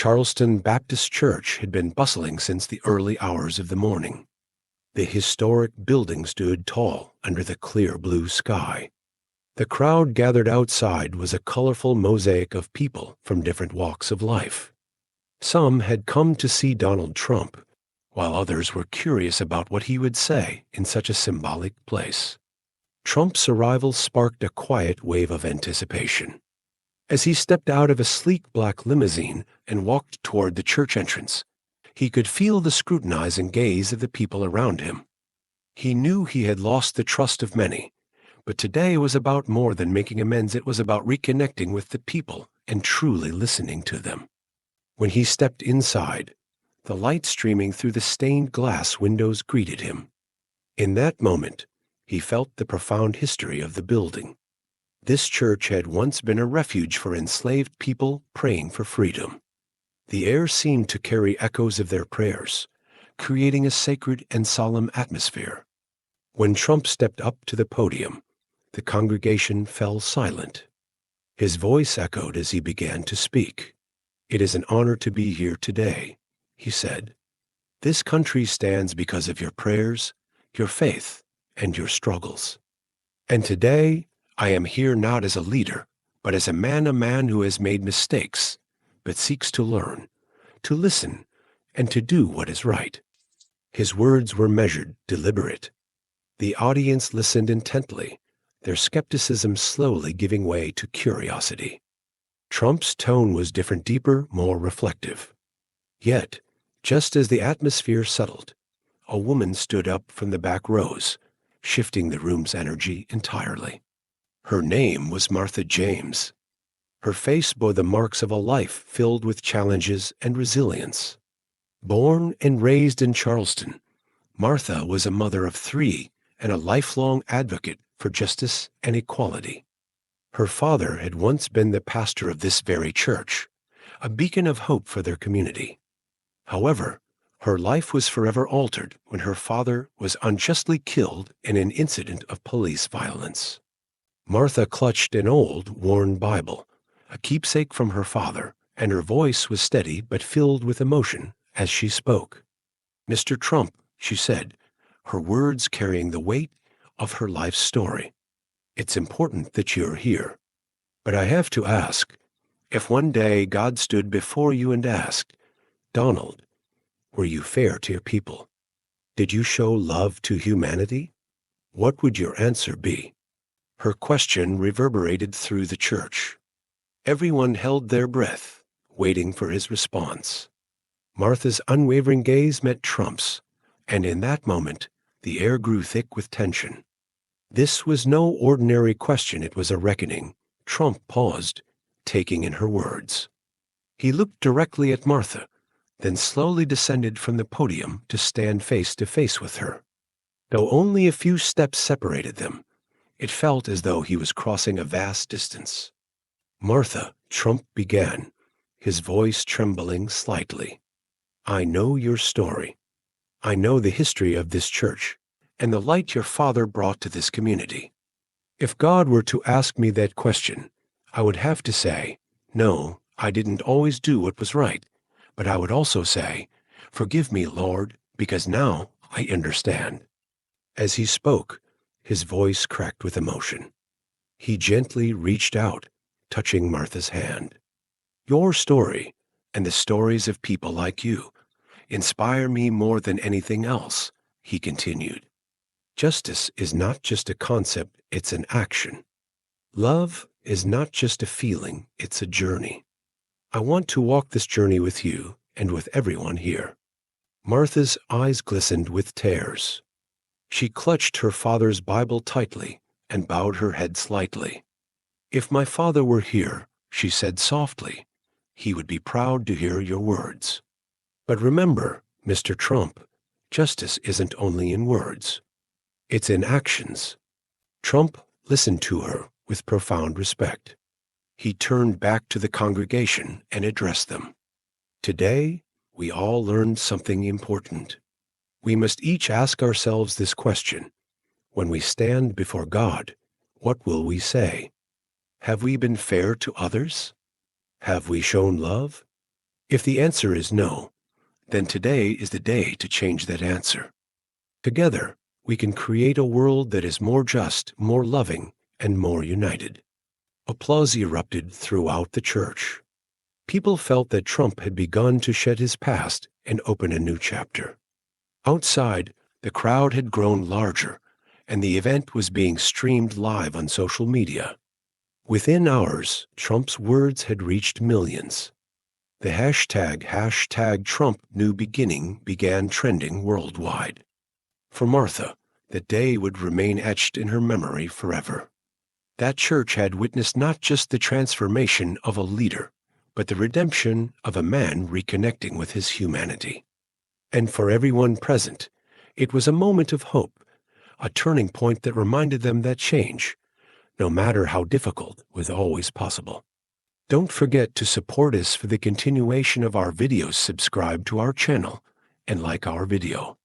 Charleston Baptist Church had been bustling since the early hours of the morning. The historic building stood tall under the clear blue sky. The crowd gathered outside was a colorful mosaic of people from different walks of life. Some had come to see Donald Trump, while others were curious about what he would say in such a symbolic place. Trump's arrival sparked a quiet wave of anticipation. As he stepped out of a sleek black limousine and walked toward the church entrance, he could feel the scrutinizing gaze of the people around him. He knew he had lost the trust of many, but today was about more than making amends. It was about reconnecting with the people and truly listening to them. When he stepped inside, the light streaming through the stained glass windows greeted him. In that moment, he felt the profound history of the building. This church had once been a refuge for enslaved people praying for freedom. The air seemed to carry echoes of their prayers, creating a sacred and solemn atmosphere. When Trump stepped up to the podium, the congregation fell silent. His voice echoed as he began to speak. "It is an honor to be here today," he said. "This country stands because of your prayers, your faith, and your struggles. And today, I am here not as a leader, but as a man who has made mistakes, but seeks to learn, to listen, and to do what is right." His words were measured, deliberate. The audience listened intently, their skepticism slowly giving way to curiosity. Trump's tone was different, deeper, more reflective. Yet, just as the atmosphere settled, a woman stood up from the back rows, shifting the room's energy entirely. Her name was Martha James. Her face bore the marks of a life filled with challenges and resilience. Born and raised in Charleston, Martha was a mother of 3 and a lifelong advocate for justice and equality. Her father had once been the pastor of this very church, a beacon of hope for their community. However, her life was forever altered when her father was unjustly killed in an incident of police violence. Martha clutched an old, worn Bible, a keepsake from her father, and her voice was steady but filled with emotion as she spoke. "Mr. Trump," she said, her words carrying the weight of her life's story, "it's important that you're here. But I have to ask, if one day God stood before you and asked, 'Donald, were you fair to your people? Did you show love to humanity?' What would your answer be?" Her question reverberated through the church. Everyone held their breath, waiting for his response. Martha's unwavering gaze met Trump's, and in that moment, the air grew thick with tension. This was no ordinary question, it was a reckoning. Trump paused, taking in her words. He looked directly at Martha, then slowly descended from the podium to stand face to face with her. Though only a few steps separated them, it felt as though he was crossing a vast distance. "Martha," Trump began, his voice trembling slightly, "I know your story. I know the history of this church and the light your father brought to this community. If God were to ask me that question, I would have to say, no, I didn't always do what was right, but I would also say, forgive me, Lord, because now I understand." As he spoke, his voice cracked with emotion. He gently reached out, touching Martha's hand. "Your story, and the stories of people like you, inspire me more than anything else," he continued. "Justice is not just a concept, it's an action. Love is not just a feeling, it's a journey. I want to walk this journey with you and with everyone here." Martha's eyes glistened with tears. She clutched her father's Bible tightly and bowed her head slightly. "If my father were here," she said softly, "he would be proud to hear your words. But remember, Mr. Trump, justice isn't only in words. It's in actions." Trump listened to her with profound respect. He turned back to the congregation and addressed them. "Today, we all learned something important. We must each ask ourselves this question. When we stand before God, what will we say? Have we been fair to others? Have we shown love? If the answer is no, then today is the day to change that answer. Together, we can create a world that is more just, more loving, and more united. Applause erupted throughout the church. People felt that Trump had begun to shed his past and open a new chapter. Outside, the crowd had grown larger, and the event was being streamed live on social media. Within hours, Trump's words had reached millions. The hashtag Trump New Beginning began trending worldwide. For Martha, the day would remain etched in her memory forever. That church had witnessed not just the transformation of a leader, but the redemption of a man reconnecting with his humanity. And for everyone present, it was a moment of hope, a turning point that reminded them that change, no matter how difficult, was always possible. Don't forget to support us for the continuation of our videos. Subscribe to our channel and like our video.